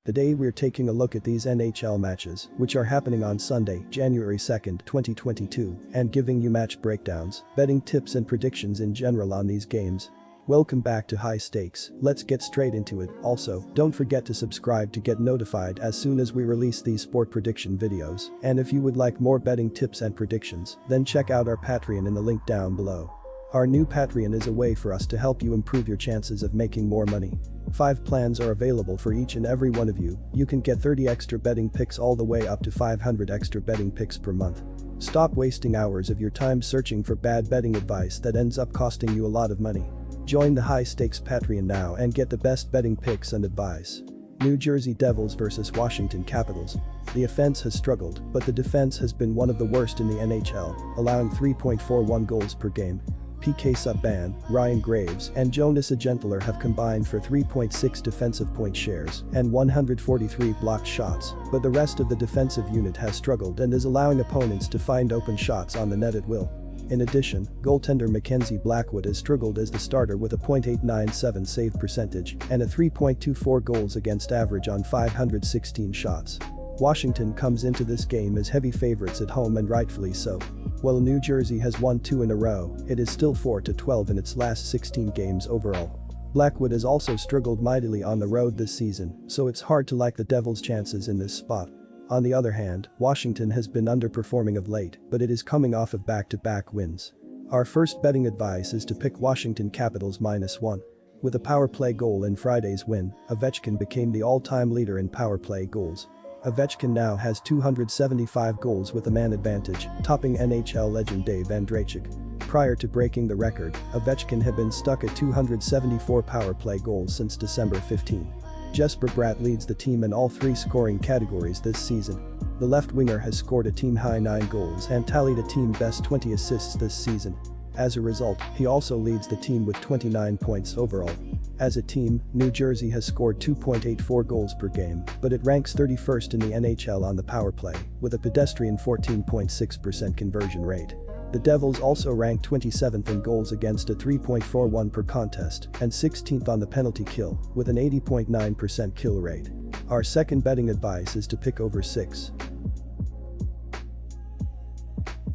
Today we're taking a look at these NHL matches, which are happening on Sunday, January 2nd, 2022, and giving you match breakdowns, betting tips and predictions in general on these games. Welcome back to High Stakes, let's get straight into it. Also, don't forget to subscribe to get notified as soon as we release these sport prediction videos, and if you would like more betting tips and predictions, then check out our Patreon in the link down below. Our new Patreon is a way for us to help you improve your chances of making more money. 5 plans are available for each and every one of you. You can get 30 extra betting picks all the way up to 500 extra betting picks per month. Stop wasting hours of your time searching for bad betting advice that ends up costing you a lot of money. Join the High Stakes Patreon now and get the best betting picks and advice. New Jersey Devils vs Washington Capitals. The offense has struggled, but the defense has been one of the worst in the NHL, allowing 3.41 goals per game. PK Subban, Ryan Graves, and Jonas Agentler have combined for 3.6 defensive point shares and 143 blocked shots, but the rest of the defensive unit has struggled and is allowing opponents to find open shots on the net at will. In addition, goaltender Mackenzie Blackwood has struggled as the starter with a .897 save percentage and a 3.24 goals against average on 516 shots. Washington comes into this game as heavy favorites at home, and rightfully so. While New Jersey has won 2 in a row, it is still 4-12 in its last 16 games overall. Blackwood has also struggled mightily on the road this season, so it's hard to like the Devils' chances in this spot. On the other hand, Washington has been underperforming of late, but it is coming off of back-to-back wins. Our first betting advice is to pick Washington Capitals -1. With a power play goal in Friday's win, Ovechkin became the all-time leader in power play goals. Ovechkin now has 275 goals with a man advantage, topping NHL legend Dave Andreychuk. Prior to breaking the record, Ovechkin had been stuck at 274 power play goals since December 15. Jesper Bratt leads the team in all 3 scoring categories this season. The left winger has scored a team-high 9 goals and tallied a team-best 20 assists this season. As a result, he also leads the team with 29 points overall. As a team, New Jersey has scored 2.84 goals per game, but it ranks 31st in the NHL on the power play, with a pedestrian 14.6% conversion rate. The Devils also rank 27th in goals against at 3.41 per contest and 16th on the penalty kill, with an 80.9% kill rate. Our second betting advice is to pick over 6.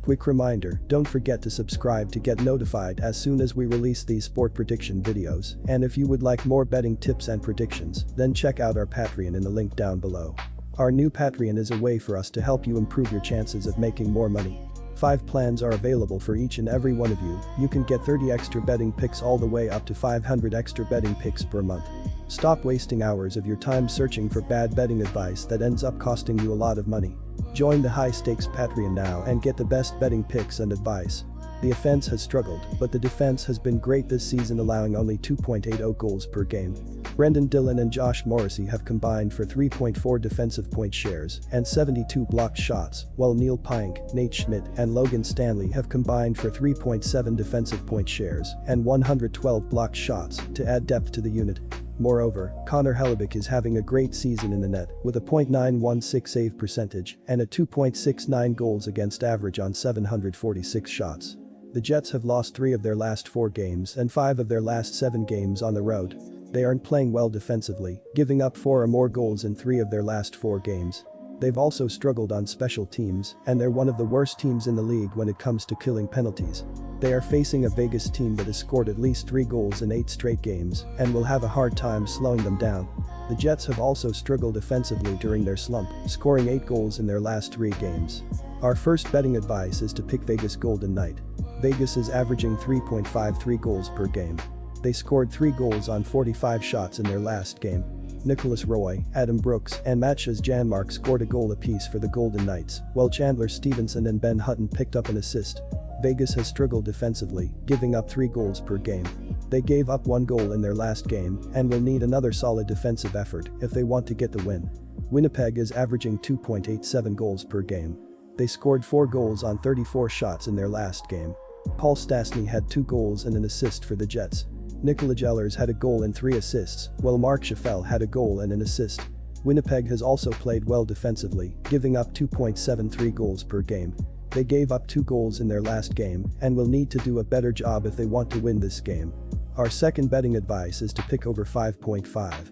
Quick reminder, don't forget to subscribe to get notified as soon as we release these sport prediction videos, and if you would like more betting tips and predictions, then check out our Patreon in the link down below. Our new Patreon is a way for us to help you improve your chances of making more money. 5 plans are available for each and every one of you. You can get 30 extra betting picks all the way up to 500 extra betting picks per month. Stop wasting hours of your time searching for bad betting advice that ends up costing you a lot of money. Join the High Stakes Patreon now and get the best betting picks and advice. The offense has struggled, but the defense has been great this season, allowing only 2.80 goals per game. Brendan Dillon and Josh Morrissey have combined for 3.4 defensive point shares and 72 blocked shots, while Neil Pionk, Nate Schmidt, and Logan Stanley have combined for 3.7 defensive point shares and 112 blocked shots to add depth to the unit. Moreover, Connor Hellebuyck is having a great season in the net, with a .916 save percentage and a 2.69 goals against average on 746 shots. The Jets have lost 3 of their last 4 games and 5 of their last 7 games on the road. They aren't playing well defensively, giving up 4 or more goals in 3 of their last 4 games. They've also struggled on special teams, and they're one of the worst teams in the league when it comes to killing penalties. They are facing a Vegas team that has scored at least 3 goals in 8 straight games and will have a hard time slowing them down. The Jets have also struggled offensively during their slump, scoring 8 goals in their last 3 games. Our first betting advice is to pick Vegas Golden Knight. Vegas is averaging 3.53 goals per game. They scored 3 goals on 45 shots in their last game. Nicholas Roy, Adam Brooks, and Mattias Janmark scored a goal apiece for the Golden Knights, while Chandler Stevenson and Ben Hutton picked up an assist. Vegas has struggled defensively, giving up 3 goals per game. They gave up 1 goal in their last game and will need another solid defensive effort if they want to get the win. Winnipeg is averaging 2.87 goals per game. They scored 4 goals on 34 shots in their last game. Paul Stastny had 2 goals and an assist for the Jets. Nikola Jellers had a goal and 3 assists, while Mark Scheifele had a goal and an assist. Winnipeg has also played well defensively, giving up 2.73 goals per game. They gave up 2 goals in their last game and will need to do a better job if they want to win this game. Our second betting advice is to pick over 5.5.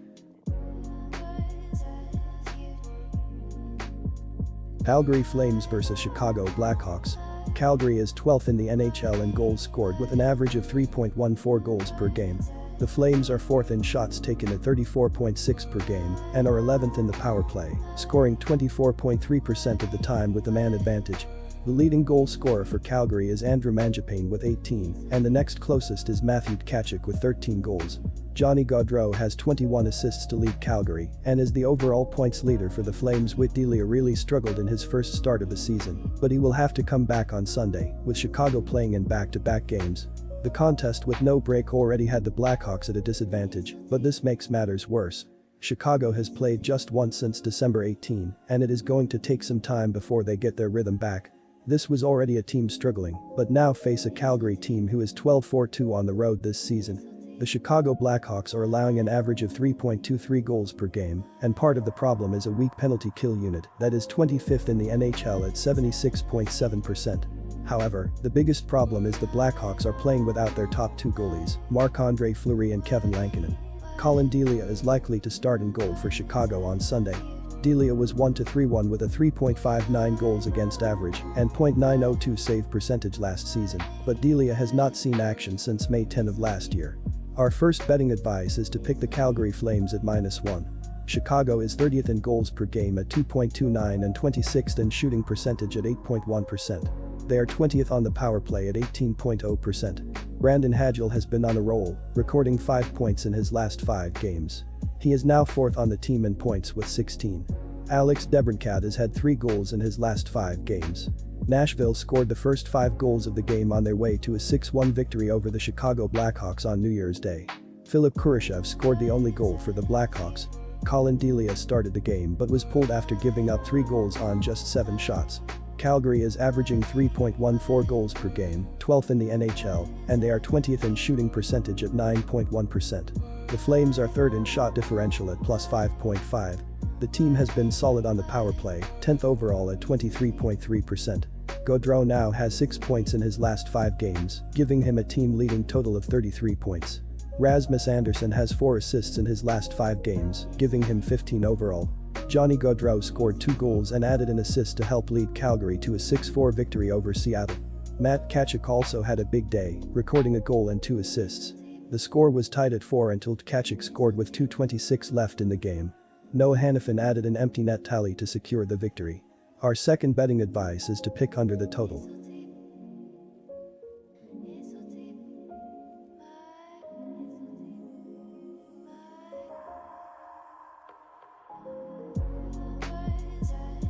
Calgary Flames vs Chicago Blackhawks. Calgary is 12th in the NHL in goals scored with an average of 3.14 goals per game. The Flames are 4th in shots taken at 34.6 per game and are 11th in the power play, scoring 24.3% of the time with the man advantage. The leading goal scorer for Calgary is Andrew Mangiapane with 18, and the next closest is Matthew Tkachuk with 13 goals. Johnny Gaudreau has 21 assists to lead Calgary and is the overall points leader for the Flames. Whit Delia really struggled in his first start of the season, but he will have to come back on Sunday, with Chicago playing in back-to-back games. The contest with no break already had the Blackhawks at a disadvantage, but this makes matters worse. Chicago has played just once since December 18, and it is going to take some time before they get their rhythm back. This was already a team struggling, but now face a Calgary team who is 12-4-2 on the road this season. The Chicago Blackhawks are allowing an average of 3.23 goals per game, and part of the problem is a weak penalty kill unit that is 25th in the NHL at 76.7%. However, the biggest problem is the Blackhawks are playing without their top two goalies, Marc-Andre Fleury and Kevin Lankinen. Colin Delia is likely to start in goal for Chicago on Sunday. Delia was 1-3-1 with a 3.59 goals against average and .902 save percentage last season, but Delia has not seen action since May 10 of last year. Our first betting advice is to pick the Calgary Flames at -1. Chicago is 30th in goals per game at 2.29 and 26th in shooting percentage at 8.1%. They are 20th on the power play at 18.0%. Brandon Hagel has been on a roll, recording 5 points in his last 5 games. He is now 4th on the team in points with 16. Alex DeBrincat has had 3 goals in his last 5 games. Nashville scored the first 5 goals of the game on their way to a 6-1 victory over the Chicago Blackhawks on New Year's Day. Philip Kurashev scored the only goal for the Blackhawks. Colin Delia started the game but was pulled after giving up 3 goals on just 7 shots. Calgary is averaging 3.14 goals per game, 12th in the NHL, and they are 20th in shooting percentage at 9.1%. The Flames are 3rd in shot differential at +5.5. The team has been solid on the power play, 10th overall at 23.3%. Gaudreau now has 6 points in his last 5 games, giving him a team-leading total of 33 points. Rasmus Andersson has 4 assists in his last 5 games, giving him 15 overall. Johnny Gaudreau scored 2 goals and added an assist to help lead Calgary to a 6-4 victory over Seattle. Matt Tkachuk also had a big day, recording a goal and 2 assists. The score was tied at 4 until Tkachuk scored with 2:26 left in the game. Noah Hanifin added an empty net tally to secure the victory. Our second betting advice is to pick under the total.